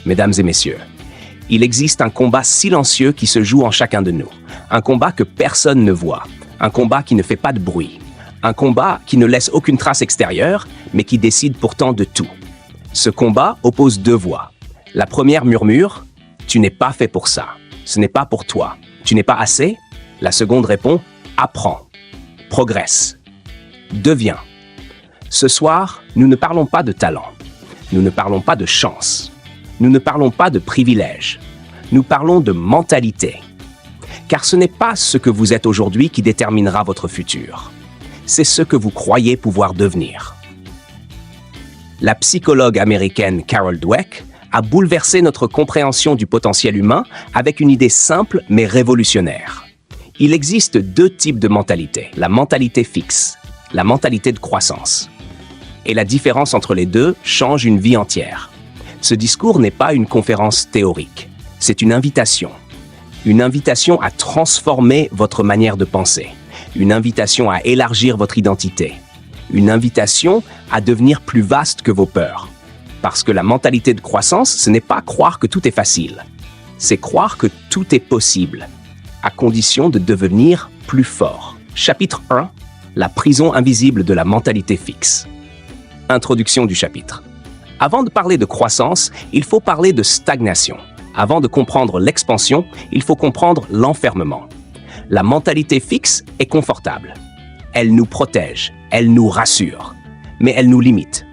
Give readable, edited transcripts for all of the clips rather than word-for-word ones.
mesdames et messieurs. Il existe un combat silencieux qui se joue en chacun de nous. Un combat que personne ne voit. Un combat qui ne fait pas de bruit. Un combat qui ne laisse aucune trace extérieure, mais qui décide pourtant de tout. Ce combat oppose deux voix. La première murmure « Tu n'es pas fait pour ça. Ce n'est pas pour toi. Tu n'es pas assez ?» La seconde répond « Apprends. Progresse. Deviens. » Ce soir, nous ne parlons pas de talent. Nous ne parlons pas de chance. Nous ne parlons pas de privilèges. Nous parlons de mentalité. Car ce n'est pas ce que vous êtes aujourd'hui qui déterminera votre futur. C'est ce que vous croyez pouvoir devenir. La psychologue américaine Carol Dweck a bouleversé notre compréhension du potentiel humain avec une idée simple mais révolutionnaire. Il existe deux types de mentalité, la mentalité fixe, la mentalité de croissance. Et la différence entre les deux change une vie entière. Ce discours n'est pas une conférence théorique, c'est une invitation. Une invitation à transformer votre manière de penser, une invitation à élargir votre identité, une invitation à devenir plus vaste que vos peurs. Parce que la mentalité de croissance, ce n'est pas croire que tout est facile, c'est croire que tout est possible, à condition de devenir plus fort. Chapitre 1, la prison invisible de la mentalité fixe. Introduction du chapitre. Avant de parler de croissance, il faut parler de stagnation. Avant de comprendre l'expansion, il faut comprendre l'enfermement. La mentalité fixe est confortable. Elle nous protège, elle nous rassure, mais elle nous limite.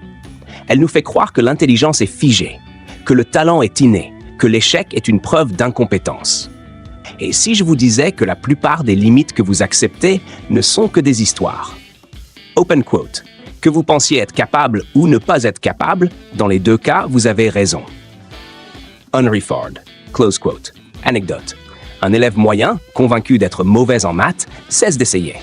Elle nous fait croire que l'intelligence est figée, que le talent est inné, que l'échec est une preuve d'incompétence. Et si je vous disais que la plupart des limites que vous acceptez ne sont que des histoires? Open quote. Que vous pensiez être capable ou ne pas être capable, dans les deux cas, vous avez raison. Henry Ford. Close quote. Anecdote. Un élève moyen, convaincu d'être mauvais en maths, cesse d'essayer.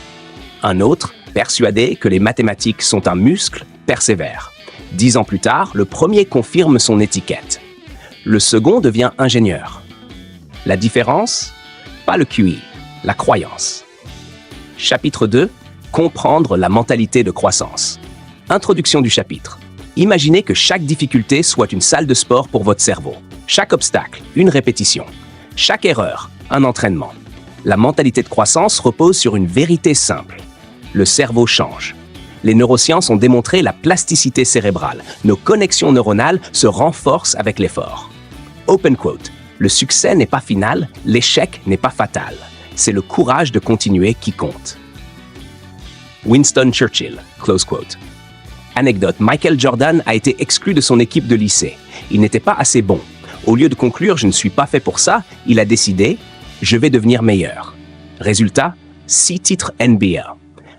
Un autre, persuadé que les mathématiques sont un muscle, persévère. 10 ans plus tard, le premier confirme son étiquette. Le second devient ingénieur. La différence? Pas le QI, la croyance. Chapitre 2. Comprendre la mentalité de croissance. Introduction du chapitre. Imaginez que chaque difficulté soit une salle de sport pour votre cerveau. Chaque obstacle, une répétition. Chaque erreur, un entraînement. La mentalité de croissance repose sur une vérité simple. Le cerveau change. Les neurosciences ont démontré la plasticité cérébrale. Nos connexions neuronales se renforcent avec l'effort. Open quote. Le succès n'est pas final, l'échec n'est pas fatal. C'est le courage de continuer qui compte. Winston Churchill. Close quote. Anecdote, Michael Jordan a été exclu de son équipe de lycée. Il n'était pas assez bon. Au lieu de conclure « je ne suis pas fait pour ça », il a décidé « je vais devenir meilleur ». Résultat, 6 titres NBA.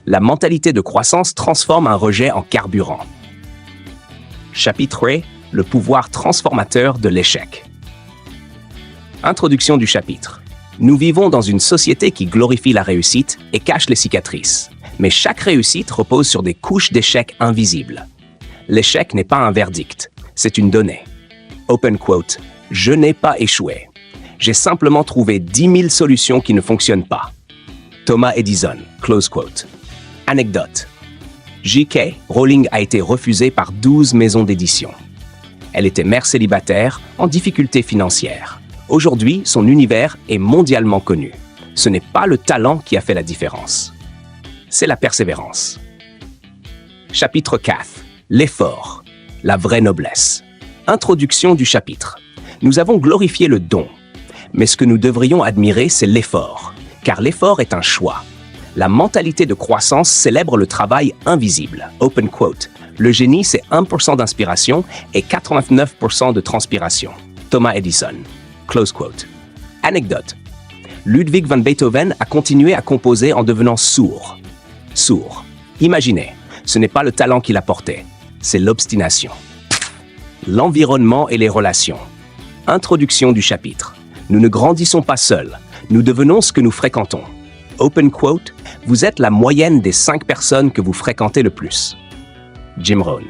La mentalité de croissance transforme un rejet en carburant. Chapitre 1, le pouvoir transformateur de l'échec. Introduction du chapitre. Nous vivons dans une société qui glorifie la réussite et cache les cicatrices. Mais chaque réussite repose sur des couches d'échecs invisibles. L'échec n'est pas un verdict, c'est une donnée. Open quote. Je n'ai pas échoué. J'ai simplement trouvé 10 000 solutions qui ne fonctionnent pas. Thomas Edison. Close quote. Anecdote. J.K. Rowling a été refusée par 12 maisons d'édition. Elle était mère célibataire, en difficulté financière. Aujourd'hui, son univers est mondialement connu. Ce n'est pas le talent qui a fait la différence. C'est la persévérance. Chapitre 4. L'effort. La vraie noblesse. Introduction du chapitre. Nous avons glorifié le don. Mais ce que nous devrions admirer, c'est l'effort. Car l'effort est un choix. La mentalité de croissance célèbre le travail invisible. Open quote. Le génie, c'est 1% d'inspiration et 89% de transpiration. Thomas Edison. Close quote. Anecdote. Ludwig van Beethoven a continué à composer en devenant sourd. Sourd. Imaginez, ce n'est pas le talent qu'il apportait, c'est l'obstination. L'environnement et les relations. Introduction du chapitre. Nous ne grandissons pas seuls, nous devenons ce que nous fréquentons. Open quote, vous êtes la moyenne des 5 personnes que vous fréquentez le plus. Jim Rohn.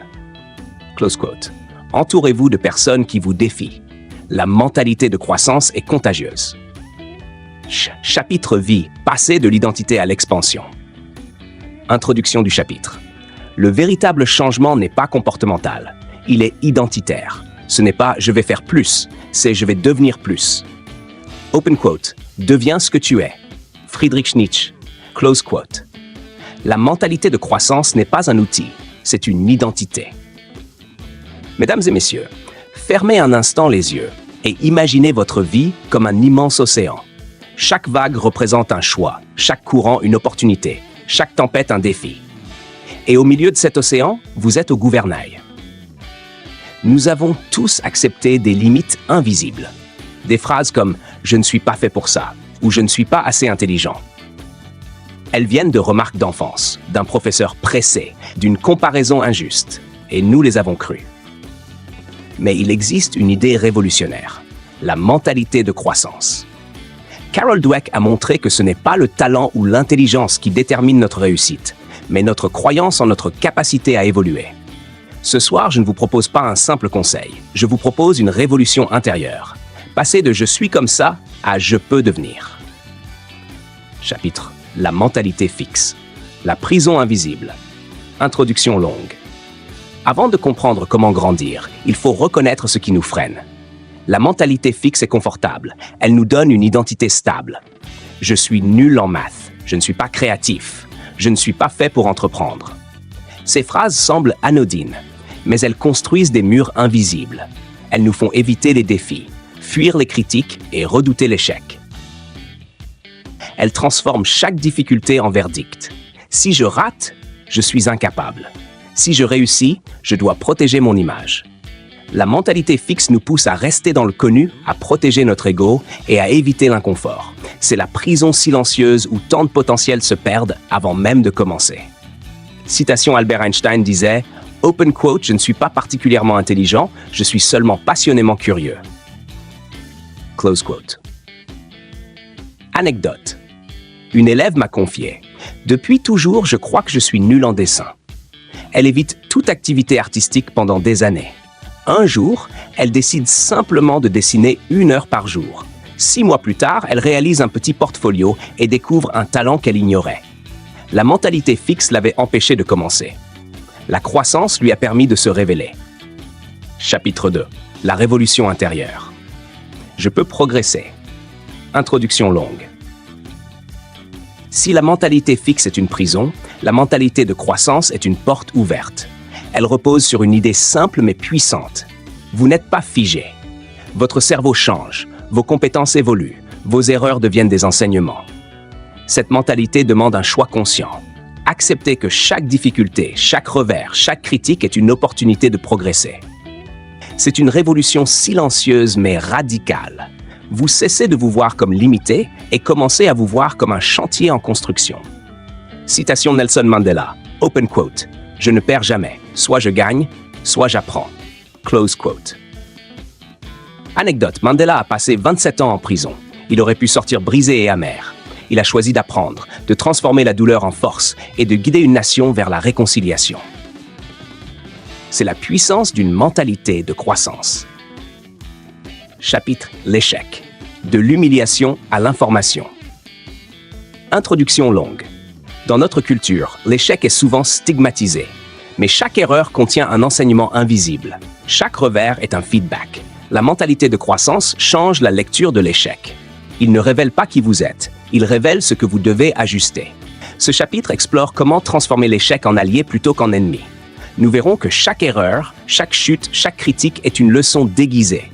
Close quote. Entourez-vous de personnes qui vous défient. La mentalité de croissance est contagieuse. Chapitre vie, passer de l'identité à l'expansion. Introduction du chapitre. Le véritable changement n'est pas comportemental, il est identitaire. Ce n'est pas « je vais faire plus », c'est « je vais devenir plus ». Open quote. Deviens ce que tu es. Friedrich Nietzsche. Close quote. La mentalité de croissance n'est pas un outil, c'est une identité. Mesdames et messieurs, fermez un instant les yeux et imaginez votre vie comme un immense océan. Chaque vague représente un choix, chaque courant une opportunité, chaque tempête un défi. Et au milieu de cet océan, vous êtes au gouvernail. Nous avons tous accepté des limites invisibles. Des phrases comme « je ne suis pas fait pour ça » ou « je ne suis pas assez intelligent ». Elles viennent de remarques d'enfance, d'un professeur pressé, d'une comparaison injuste, et nous les avons crues. Mais il existe une idée révolutionnaire, la mentalité de croissance. Carol Dweck a montré que ce n'est pas le talent ou l'intelligence qui détermine notre réussite, mais notre croyance en notre capacité à évoluer. Ce soir, je ne vous propose pas un simple conseil, je vous propose une révolution intérieure. Passer de « je suis comme ça » à « je peux devenir ». Chapitre : la mentalité fixe. La prison invisible. Introduction longue. Avant de comprendre comment grandir, il faut reconnaître ce qui nous freine. La mentalité fixe est confortable. Elle nous donne une identité stable. Je suis nul en maths. Je ne suis pas créatif. Je ne suis pas fait pour entreprendre. Ces phrases semblent anodines, mais elles construisent des murs invisibles. Elles nous font éviter les défis, fuir les critiques et redouter l'échec. Elles transforment chaque difficulté en verdict. Si je rate, je suis incapable. Si je réussis, je dois protéger mon image. La mentalité fixe nous pousse à rester dans le connu, à protéger notre ego et à éviter l'inconfort. C'est la prison silencieuse où tant de potentiels se perdent avant même de commencer. Citation Albert Einstein disait « Open quote, je ne suis pas particulièrement intelligent, je suis seulement passionnément curieux. » Close quote. Anecdote. Une élève m'a confié « Depuis toujours, je crois que je suis nul en dessin. » Elle évite toute activité artistique pendant des années. Un jour, elle décide simplement de dessiner 1 heure par jour. 6 mois plus tard, elle réalise un petit portfolio et découvre un talent qu'elle ignorait. La mentalité fixe l'avait empêchée de commencer. La croissance lui a permis de se révéler. Chapitre 2. La révolution intérieure. Je peux progresser. Introduction longue. Si la mentalité fixe est une prison, la mentalité de croissance est une porte ouverte. Elle repose sur une idée simple mais puissante. Vous n'êtes pas figé. Votre cerveau change, vos compétences évoluent, vos erreurs deviennent des enseignements. Cette mentalité demande un choix conscient. Acceptez que chaque difficulté, chaque revers, chaque critique est une opportunité de progresser. C'est une révolution silencieuse mais radicale. Vous cessez de vous voir comme limité et commencez à vous voir comme un chantier en construction. Citation Nelson Mandela, open quote, « Je ne perds jamais, soit je gagne, soit j'apprends. » Close quote. Anecdote, Mandela a passé 27 ans en prison. Il aurait pu sortir brisé et amer. Il a choisi d'apprendre, de transformer la douleur en force et de guider une nation vers la réconciliation. C'est la puissance d'une mentalité de croissance. Chapitre l'échec. De l'humiliation à l'information. Introduction longue. Dans notre culture, l'échec est souvent stigmatisé. Mais chaque erreur contient un enseignement invisible. Chaque revers est un feedback. La mentalité de croissance change la lecture de l'échec. Il ne révèle pas qui vous êtes, il révèle ce que vous devez ajuster. Ce chapitre explore comment transformer l'échec en allié plutôt qu'en ennemi. Nous verrons que chaque erreur, chaque chute, chaque critique est une leçon déguisée.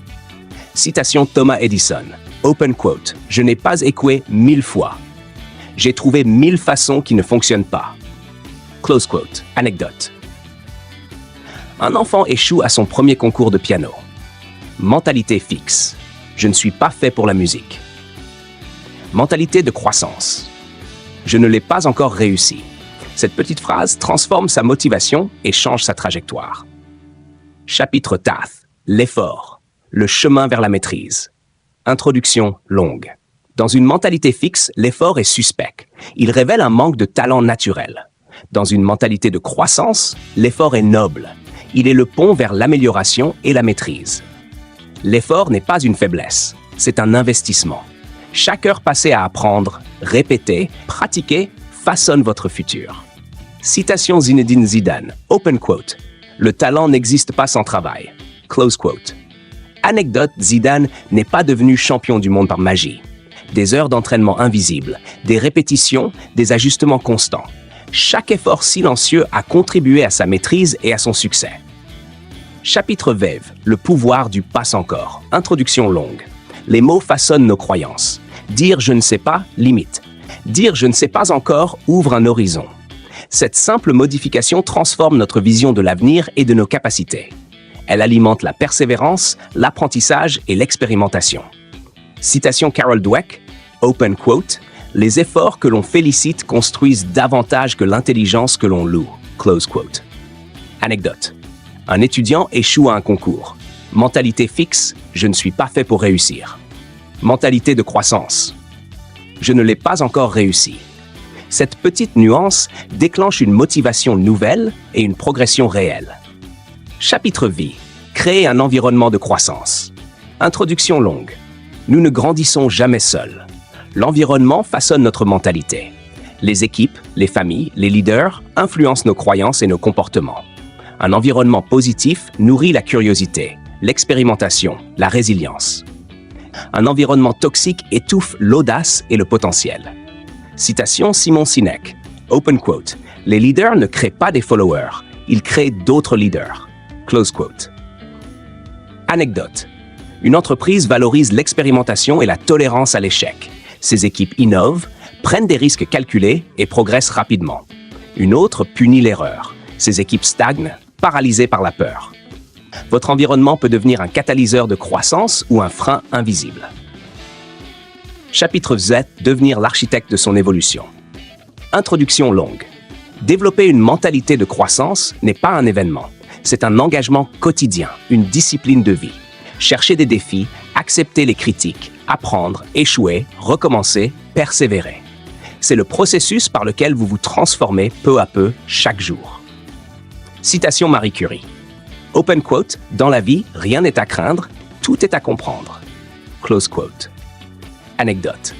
Citation Thomas Edison. Open quote. Je n'ai pas échoué 1000 fois. J'ai trouvé 1000 façons qui ne fonctionnent pas. Close quote. Anecdote. Un enfant échoue à son premier concours de piano. Mentalité fixe. Je ne suis pas fait pour la musique. Mentalité de croissance. Je ne l'ai pas encore réussi. Cette petite phrase transforme sa motivation et change sa trajectoire. Chapitre TAF. L'effort. Le chemin vers la maîtrise. Introduction longue. Dans une mentalité fixe, l'effort est suspect. Il révèle un manque de talent naturel. Dans une mentalité de croissance, l'effort est noble. Il est le pont vers l'amélioration et la maîtrise. L'effort n'est pas une faiblesse, c'est un investissement. Chaque heure passée à apprendre, répéter, pratiquer, façonne votre futur. Citation Zinedine Zidane, open quote. Le talent n'existe pas sans travail. Close quote. Anecdote, Zidane n'est pas devenu champion du monde par magie. Des heures d'entraînement invisibles, des répétitions, des ajustements constants. Chaque effort silencieux a contribué à sa maîtrise et à son succès. Chapitre VEV, le pouvoir du passe encore. Introduction longue. Les mots façonnent nos croyances. Dire je ne sais pas limite. Dire je ne sais pas encore ouvre un horizon. Cette simple modification transforme notre vision de l'avenir et de nos capacités. Elle alimente la persévérance, l'apprentissage et l'expérimentation. Citation Carol Dweck, open quote, « Les efforts que l'on félicite construisent davantage que l'intelligence que l'on loue », close quote. Anecdote. Un étudiant échoue à un concours. Mentalité fixe, je ne suis pas fait pour réussir. Mentalité de croissance. Je ne l'ai pas encore réussi. Cette petite nuance déclenche une motivation nouvelle et une progression réelle. Chapitre Vie. Créer un environnement de croissance. Introduction longue. Nous ne grandissons jamais seuls. L'environnement façonne notre mentalité. Les équipes, les familles, les leaders influencent nos croyances et nos comportements. Un environnement positif nourrit la curiosité, l'expérimentation, la résilience. Un environnement toxique étouffe l'audace et le potentiel. Citation Simon Sinek, open quote, « Les leaders ne créent pas des followers, ils créent d'autres leaders », close quote. Anecdote. Une entreprise valorise l'expérimentation et la tolérance à l'échec. Ses équipes innovent, prennent des risques calculés et progressent rapidement. Une autre punit l'erreur. Ses équipes stagnent, paralysées par la peur. Votre environnement peut devenir un catalyseur de croissance ou un frein invisible. Chapitre Z. Devenir l'architecte de son évolution. Introduction longue. Développer une mentalité de croissance n'est pas un événement. C'est un engagement quotidien, une discipline de vie. Chercher des défis, accepter les critiques, apprendre, échouer, recommencer, persévérer. C'est le processus par lequel vous vous transformez peu à peu chaque jour. Citation Marie Curie. Open quote, « Dans la vie, rien n'est à craindre, tout est à comprendre ». Close quote. Anecdote.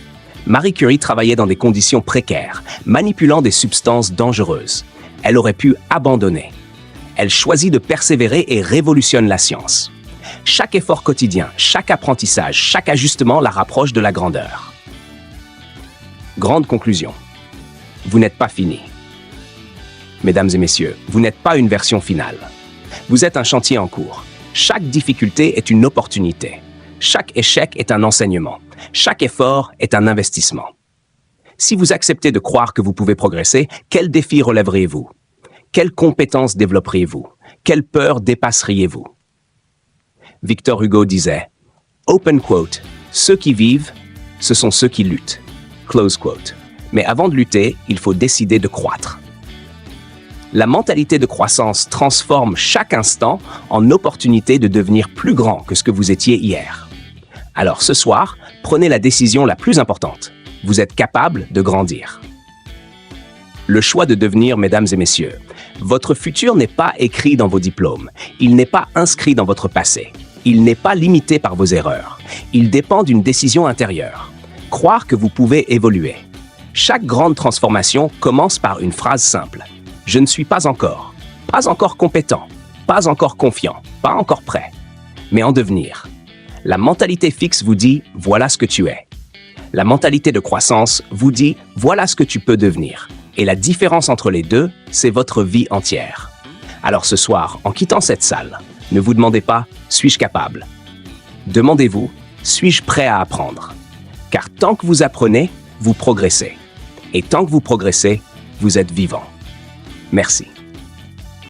Marie Curie travaillait dans des conditions précaires, manipulant des substances dangereuses. Elle aurait pu abandonner. Elle choisit de persévérer et révolutionne la science. Chaque effort quotidien, chaque apprentissage, chaque ajustement la rapproche de la grandeur. Grande conclusion. Vous n'êtes pas fini. Mesdames et messieurs, vous n'êtes pas une version finale. Vous êtes un chantier en cours. Chaque difficulté est une opportunité. Chaque échec est un enseignement. Chaque effort est un investissement. Si vous acceptez de croire que vous pouvez progresser, quels défis relèveriez-vous? Quelles compétences développeriez-vous? Quelle peur dépasseriez-vous? Victor Hugo disait, open quote, « Ceux qui vivent, ce sont ceux qui luttent ». Close quote. Mais avant de lutter, il faut décider de croître. La mentalité de croissance transforme chaque instant en opportunité de devenir plus grand que ce que vous étiez hier. Alors ce soir, prenez la décision la plus importante. Vous êtes capable de grandir. Le choix de devenir, mesdames et messieurs, votre futur n'est pas écrit dans vos diplômes. Il n'est pas inscrit dans votre passé. Il n'est pas limité par vos erreurs. Il dépend d'une décision intérieure. Croire que vous pouvez évoluer. Chaque grande transformation commence par une phrase simple. Je ne suis pas encore compétent, pas encore confiant, pas encore prêt, mais en devenir. La mentalité fixe vous dit « voilà ce que tu es ». La mentalité de croissance vous dit « voilà ce que tu peux devenir ». Et la différence entre les deux, c'est votre vie entière. Alors ce soir, en quittant cette salle, ne vous demandez pas « suis-je capable ?» Demandez-vous « suis-je prêt à apprendre ?» Car tant que vous apprenez, vous progressez. Et tant que vous progressez, vous êtes vivant. Merci.